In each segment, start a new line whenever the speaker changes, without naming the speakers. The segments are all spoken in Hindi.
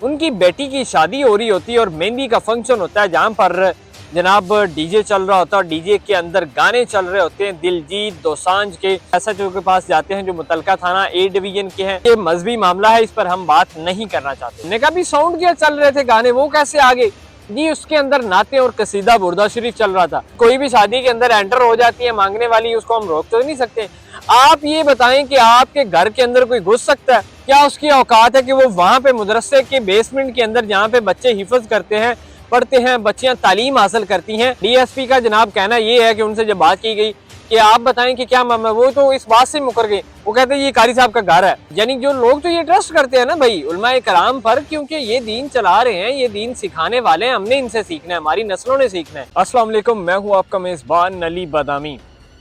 उनकी बेटी की शादी हो रही होती है और मेहंदी का फंक्शन होता है, जहाँ पर जनाब डीजे चल रहा होता है और डीजे के अंदर गाने चल रहे होते हैं दिलजीत दोसांझ के। एसएचओ के पास जाते हैं जो मुतलका थाना ए डिवीजन के हैं। ये मजहबी मामला है, इस पर हम बात नहीं करना चाहते। हमने कहा भी साउंड क्या चल रहे थे गाने, वो कैसे आगे जी? उसके अंदर नाते और कसीदा बुर्दा शरीफ चल रहा था। कोई भी शादी के अंदर एंटर हो जाती है मांगने वाली, उसको हम रोक तो नहीं सकते। आप ये बताएं कि आपके घर के अंदर कोई घुस सकता है? क्या उसकी औकात है कि वो वहां पे मदरसे के बेसमेंट के अंदर, जहाँ पे बच्चे हिफज करते हैं, पढ़ते हैं, बच्चियां तालीम हासिल करती हैं, डीएसपी का जनाब कहना ये है कि उनसे जब बात की गई कि आप बताएं कि क्या मामला, वो तो इस बात से मुकर गए। वो कहते हैं ये कारी साहब का घर है। यानी जो लोग तो ये ट्रस्ट करते हैं ना भाई उलमाए कराम पर, क्योंकि ये दीन चला रहे हैं, ये दीन सिखाने वाले हैं, हमने इनसे सीखना है, हमारी नस्लों ने सीखना है। अस्सलाम वालेकुम, मैं हूँ आपका मेजबान नली बादामी।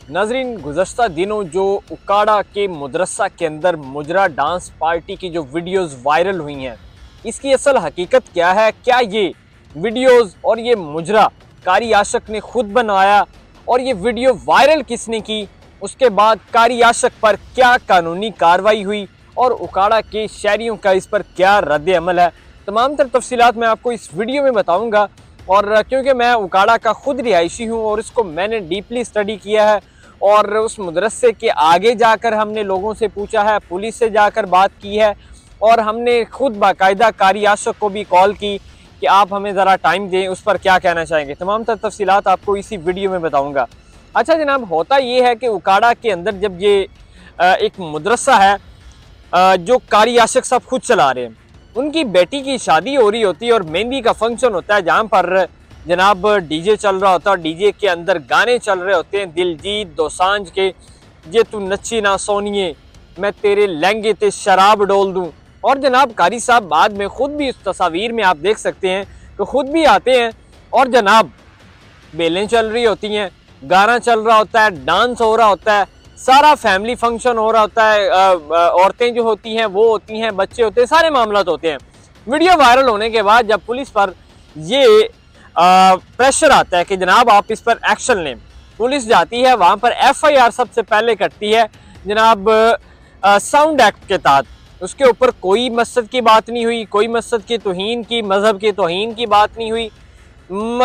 नाजरीन, गुज़श्ता दिनों जो उकाड़ा के मदरसा के अंदर मुजरा डांस पार्टी की जो वीडियोस वायरल हुई हैं, इसकी असल हकीकत क्या है? क्या ये वीडियोस और ये मुजरा कारी आशिक ने खुद बनाया और ये वीडियो वायरल किसने की? उसके बाद कारी आशिक पर क्या कानूनी कार्रवाई हुई और उकाड़ा के शहरियों का इस पर क्या रद्द अमल है? तमाम तर तफसीलात मैं आपको इस वीडियो में बताऊंगा। और क्योंकि मैं उकाड़ा का खुद रिहायशी हूँ और इसको मैंने डीपली स्टडी किया है और उस मदरसे के आगे जाकर हमने लोगों से पूछा है, पुलिस से जाकर बात की है और हमने खुद बाकायदा कारी आशिक को भी कॉल की कि आप हमें ज़रा टाइम दें, उस पर क्या कहना चाहेंगे। तमाम तर तफसीलात आपको इसी वीडियो में बताऊंगा। अच्छा जनाब, होता ये है कि उकाड़ा के अंदर जब ये एक मदरसा है जो कारी आशिक साहब खुद चला रहे हैं, उनकी बेटी की शादी हो रही होती है और मेहंदी का फंक्शन होता है, जहाँ पर जनाब डीजे चल रहा होता है और डीजे के अंदर गाने चल रहे होते हैं दिलजीत दोसांझ के, ये तू नच्ची ना सोनिए, मैं तेरे लहंगे ते शराब डोल दूं। और जनाब कारी साहब बाद में खुद भी इस तस्वीर में आप देख सकते हैं कि खुद भी आते हैं और जनाब बेलें चल रही होती हैं, गाना चल रहा होता है, डांस हो रहा होता है, सारा फैमिली फंक्शन हो रहा होता है, औरतें जो होती हैं वो होती हैं, बच्चे होते हैं, सारे मामलात होते हैं। वीडियो वायरल होने के बाद जब पुलिस पर ये प्रेशर आता है कि जनाब आप इस पर एक्शन लें, पुलिस जाती है वहाँ पर FIR सबसे पहले करती है जनाब साउंड एक्ट के तहत। उसके ऊपर कोई मस्जिद की बात नहीं हुई, कोई मस्जिद की तौहीन की, मजहब की तौहीन की बात नहीं हुई।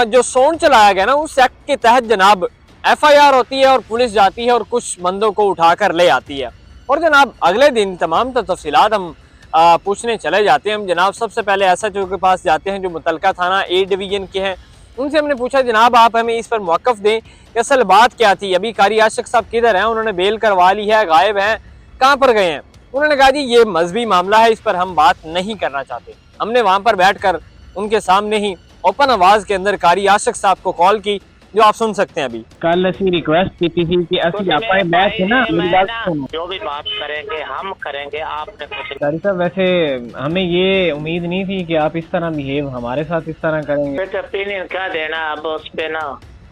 जो साउंड चलाया गया ना उस एक्ट के तहत जनाब FIR होती है और पुलिस जाती है और कुछ बंदों को उठाकर ले आती है। और जनाब अगले दिन तमाम तफसीलात हम पूछने चले जाते हैं। हम जनाब सबसे पहले SHO के पास जाते हैं जो मुतलका थाना A डिवीजन के हैं। उनसे हमने पूछा जनाब आप हमें इस पर मौक़िफ़ दें कि असल बात क्या थी, अभी कारी आशिक साहब किधर हैं? उन्होंने बेल करवा ली है, गायब हैं, कहाँ पर गए हैं? उन्होंने कहा जी ये मजहबी मामला है, इस पर हम बात नहीं करना चाहते। हमने वहाँ पर बैठकर उनके सामने ही ओपन आवाज़ के अंदर कारी आशिक साहब को कॉल की, जो आप सुन सकते हैं अभी।
कल असी रिक्वेस्ट की थी कि असली आपका बैच है ना,
जो भी बात करेंगे हम करेंगे, आपने कुछ
कारी साहब वैसे हमें ये उम्मीद नहीं थी कि आप इस तरह बिहेव हमारे साथ इस तरह करेंगे।
ओपिनियन क्या देना, अब उस पे ना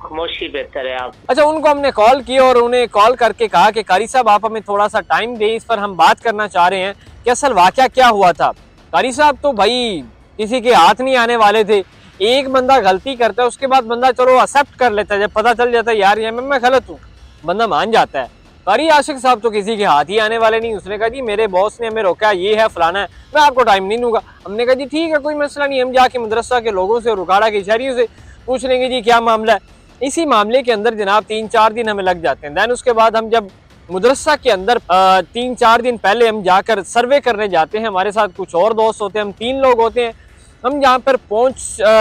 खामोशी बेहतर है। आप
अच्छा, उनको हमने कॉल की और उन्हें कॉल करके कहा कि कारी साहब आप हमें थोड़ा सा टाइम दें, इस पर हम बात करना चाह रहे हैं कि असल वाकया क्या हुआ था। कारी साहब तो भाई किसी के हाथ नहीं आने वाले थे। एक बंदा गलती करता है उसके बाद बंदा चलो एक्सेप्ट कर लेता है, जब पता चल जाता है यार ये मैं गलत हूँ, बंदा मान जाता है। कारी आशिक साहब तो किसी के हाथ ही आने वाले नहीं। उसने कहा जी मेरे बॉस ने हमें रोका, ये है फलाना है, मैं आपको टाइम नहीं दूंगा। हमने कहा जी ठीक है, कोई मसला नहीं, हम जाके मदरसा के लोगों से और उकाड़ा के शहरियों से पूछ लेंगे जी क्या मामला है। इसी मामले के अंदर जनाब 3-4 दिन हमें लग जाते हैं। दैन उसके बाद हम जब मदरसा के अंदर 3-4 दिन पहले हम जाकर सर्वे करने जाते हैं, हमारे साथ कुछ और दोस्त होते हैं, हम 3 लोग होते हैं। हम यहाँ पर पहुँच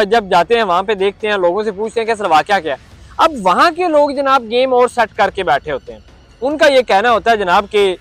जब जाते हैं वहाँ पे देखते हैं, लोगों से पूछते हैं कि असल वाकया क्या है। अब वहाँ के लोग जनाब गेम और सेट करके बैठे होते हैं। उनका ये कहना होता है जनाब कि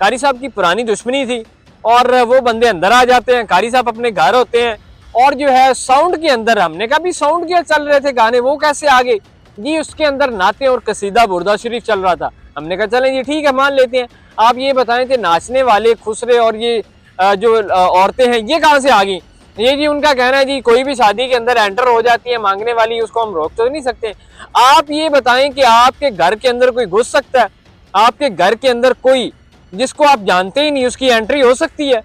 कारी साहब की पुरानी दुश्मनी थी और वो बंदे अंदर आ जाते हैं, कारी साहब अपने घर होते हैं और जो है साउंड के अंदर, हमने कहा भी साउंड क्या चल रहे थे गाने, वो कैसे आगे जी? उसके अंदर नाते और कसीदा बुर्दा शरीफ चल रहा था। हमने कहा चलें जी ठीक है, मान लेते हैं। आप ये बताएं कि नाचने वाले खुसरे और ये जो औरतें हैं ये कहाँ से आ गई? ये जी उनका कहना है जी कोई भी शादी के अंदर एंटर हो जाती है मांगने वाली, उसको हम रोक तो नहीं सकते। आप ये बताएं कि आपके घर के अंदर कोई घुस सकता है? आपके घर के अंदर कोई जिसको आप जानते ही नहीं उसकी एंट्री हो सकती है?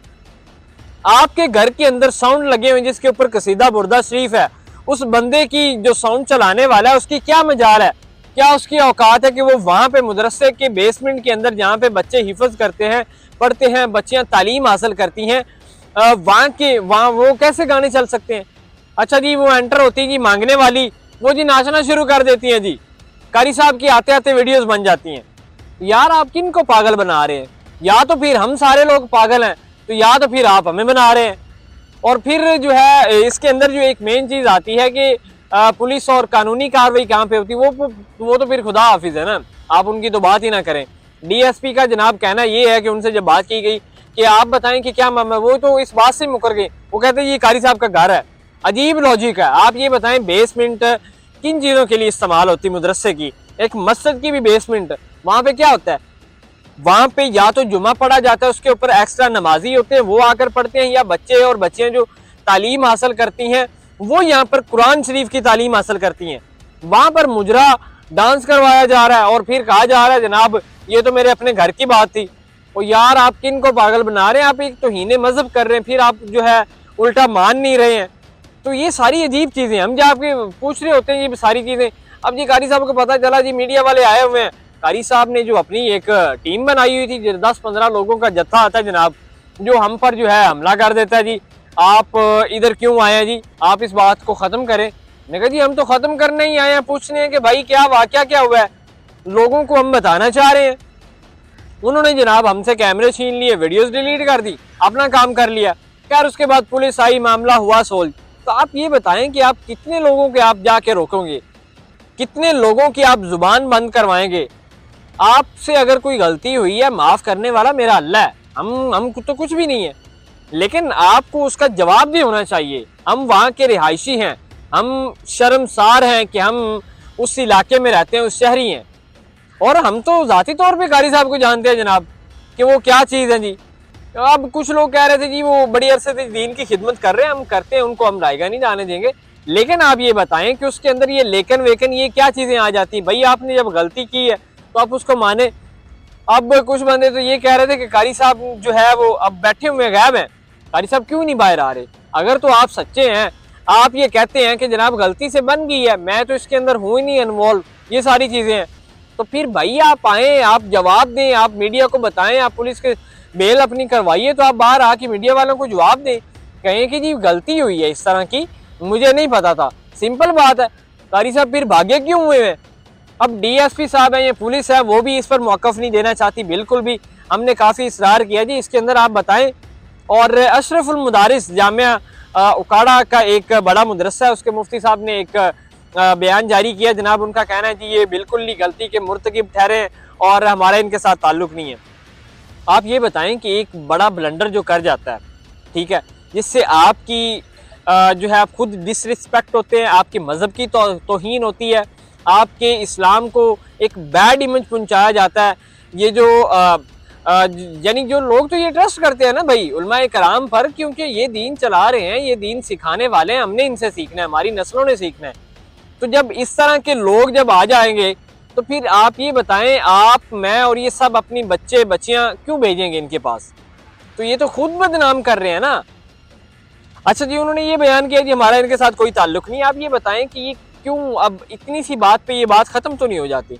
आपके घर के अंदर साउंड लगे हुए जिसके ऊपर कसीदा बुर्दा शरीफ है, उस बंदे की जो साउंड चलाने वाला है उसकी क्या मजाल है? क्या उसकी औकात है कि वो वहाँ पे मदरसे के बेसमेंट के अंदर, जहाँ पे बच्चे हिफज करते हैं, पढ़ते हैं, बच्चियाँ तालीम हासिल करती हैं, वहाँ वो कैसे गाने चल सकते हैं? अच्छा जी, वो एंटर होती जी मांगने वाली, वो जी नाचना शुरू कर देती हैं जी, कारी साहब की आते आते वीडियोस बन जाती हैं। यार आप किन को पागल बना रहे हैं? या तो फिर हम सारे लोग पागल हैं, तो या तो फिर आप हमें बना रहे हैं। और फिर जो है इसके अंदर जो एक मेन चीज आती है कि पुलिस और कानूनी कार्रवाई कहाँ पे होती है, वो तो फिर खुदा हाफिज है ना, आप उनकी तो बात ही ना करें। डीएसपी का जनाब कहना ये है कि उनसे जब बात की गई कि आप बताएं कि क्या मामला, वो तो इस बात से मुकर गए। वो कहते हैं ये कारी साहब का घर है। अजीब लॉजिक है। आप ये बताएं बेसमेंट किन चीजों के लिए इस्तेमाल होती है मदरसे की? एक मस्जिद की भी बेसमेंट, वहां पे क्या होता है? वहां पे या तो जुमा पढ़ा जाता है, उसके ऊपर एक्स्ट्रा नमाजी होते हैं वो आकर पढ़ते हैं, या बच्चे और बच्चियां जो तालीम हासिल करती हैं वो यहाँ पर कुरान शरीफ की तालीम हासिल करती हैं। वहां पर मुजरा डांस करवाया जा रहा है और फिर कहा जा रहा है जनाब ये तो मेरे अपने घर की बात थी। और यार आप किन को पागल बना रहे हैं? आप एक तौहीन मजहब कर रहे हैं, फिर आप जो है उल्टा मान नहीं रहे हैं। तो ये सारी अजीब चीजें हम जब आपके पूछ रहे होते हैं ये सारी चीजें। अब जी कारी साहब को पता चला जी मीडिया वाले आए हुए हैं, कारी साहब ने जो अपनी एक टीम बनाई हुई थी 10-15 लोगों का जत्था आता है जनाब, जो हम पर जो है हमला कर देता है जी। आप इधर क्यों आए हैं जी? आप इस बात को खत्म करें। मैंने कहा जी हम तो खत्म करने ही आए हैं, पूछने हैं कि भाई क्या वाकया क्या हुआ है, लोगों को हम बताना चाह रहे हैं। उन्होंने जनाब हमसे कैमरे छीन लिए, वीडियोस डिलीट कर दी, अपना काम कर लिया। खैर उसके बाद पुलिस आई, मामला हुआ सोल्व। तो आप ये बताएं कि आप कितने लोगों के आप जाके रोकोगे, कितने लोगों की आप जुबान बंद करवाएंगे? आपसे अगर कोई गलती हुई है, माफ करने वाला मेरा अल्लाह है, हम तो कुछ भी नहीं है, लेकिन आपको उसका जवाब भी होना चाहिए। हम वहाँ के रिहायशी हैं, हम शर्मसार हैं कि हम उस इलाके में रहते हैं, उस शहरी हैं। और हम तो जाती तौर पे कारी साहब को जानते हैं जनाब कि वो क्या चीज़ है जी। अब कुछ लोग कह रहे थे जी वो बड़ी अरसे से दीन की खिदमत कर रहे हैं, हम करते हैं, उनको हम रायगा नहीं जाने देंगे। लेकिन आप ये बताएं कि उसके अंदर ये लेकिन वेकन ये क्या चीज़ें आ जाती हैं? भाई आपने जब गलती की है तो आप उसको माने। अब कुछ बंदे तो ये कह रहे थे कि कारी साहब जो है वो अब बैठे हुए गायब हैं, कारी साहब क्यों नहीं बाहर आ रहे? अगर तो आप सच्चे हैं, आप ये कहते हैं कि जनाब गलती से बन गई है, मैं तो इसके अंदर हूँ ही नहीं इन्वॉल्व, ये सारी चीज़ें हैं, तो फिर भाई आप आए, आप जवाब दें, आप मीडिया को बताएं, आप पुलिस के बेल अपनी करवाइए तो आप बाहर आके मीडिया वालों को जवाब दें, कहें कि जी गलती हुई है इस तरह की, मुझे नहीं पता था। सिंपल बात है। कारी साहब फिर भागे क्यों हुए हैं? अब डीएसपी साहब हैं, ये पुलिस है, वो भी इस पर मौकफ नहीं देना चाहती बिल्कुल भी। हमने काफ़ी इसरार किया जी इसके अंदर आप बताएं। और अशरफुल मुदारिस जामिया उकाड़ा का एक बड़ा मदरसा है, उसके मुफ्ती साहब ने एक बयान जारी किया जनाब। उनका कहना है जी ये बिल्कुल नहीं गलती के मुर्तकिब ठहरे हैं और हमारा इनके साथ ताल्लुक नहीं है। आप ये बताएं कि एक बड़ा ब्लंडर जो कर जाता है, ठीक है, जिससे आपकी जो है आप खुद डिसरिस्पेक्ट होते हैं, आपके मज़हब की तौहीन होती है, आपके इस्लाम को एक बैड इमेज पहुंचाया जाता है। ये जो यानी जो लोग तो ये ट्रस्ट करते हैं ना भाई उलमाए कराम पर, क्योंकि ये दीन चला रहे हैं, ये दीन सिखाने वाले हैं, हमने इनसे सीखना है, हमारी नस्लों ने सीखना है। तो जब इस तरह के लोग जब आ जाएंगे तो फिर आप ये बताएं, आप, मैं और ये सब अपनी बच्चे बच्चियां क्यों भेजेंगे इनके पास? तो ये तो खुद बदनाम कर रहे हैं ना। अच्छा जी, उन्होंने ये बयान किया कि हमारा इनके साथ कोई ताल्लुक नहीं। आप ये बताएं कि ये क्यों, अब इतनी सी बात पे ये बात खत्म तो नहीं हो जाती?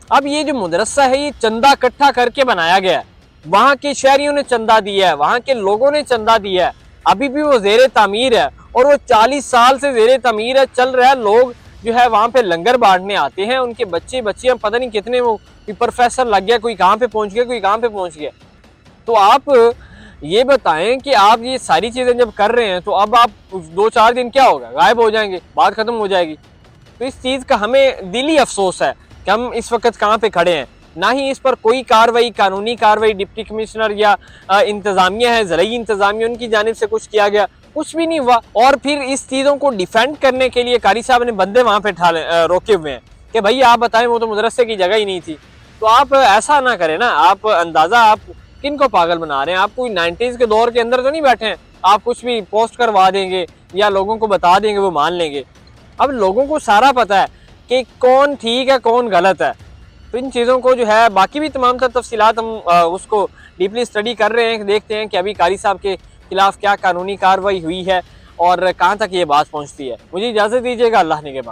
अब ये जो मदरसा है ये चंदा इकट्ठा करके बनाया गया है, वहाँ के शहरियों ने चंदा दिया है, वहाँ के लोगों ने चंदा दिया है, अभी भी वो जेर तामीर है और वो 40 साल से जेर तामीर है, चल रहा है। लोग जो है वहाँ पे लंगर बांटने आते हैं, उनके बच्चे बच्चियां पता नहीं कितने, वो प्रोफेसर लग गया, कोई कहाँ पे पहुँच गया, कोई कहाँ पे पहुँच गया। तो आप ये बताएं कि आप ये सारी चीज़ें जब कर रहे हैं तो अब आप 2-4 दिन क्या होगा, गायब हो जाएंगे, बात खत्म हो जाएगी। तो इस चीज़ का हमें दिली अफसोस है कि हम इस वक्त कहाँ पे खड़े हैं। ना ही इस पर कोई कार्रवाई, कानूनी कार्रवाई डिप्टी कमिश्नर या इंतज़ामिया है, ज़राई इंतज़ामिया, उनकी जानिब से कुछ किया गया, कुछ भी नहीं हुआ। और फिर इस चीज़ों को डिफेंड करने के लिए कारी साहब ने बंदे वहाँ पे रोके हुए हैं कि भाई आप बताएं वो तो मदरसे की जगह ही नहीं थी। तो आप ऐसा ना करें ना, आप अंदाज़ा आप किन को पागल बना रहे हैं? आप कोई 90s के दौर के अंदर तो नहीं बैठे हैं, आप कुछ भी पोस्ट करवा देंगे या लोगों को बता देंगे वो मान लेंगे। अब लोगों को सारा पता है कि कौन ठीक है कौन गलत है। तो इन चीज़ों को जो है बाकी भी तमाम तर तफसीलात हम उसको डीपली स्टडी कर रहे हैं, देखते हैं कि अभी कारी साहब के खिलाफ क्या कानूनी कार्रवाई हुई है और कहाँ तक ये बात पहुँचती है। मुझे इजाज़त दीजिएगा, अल्लाह ने के बाद।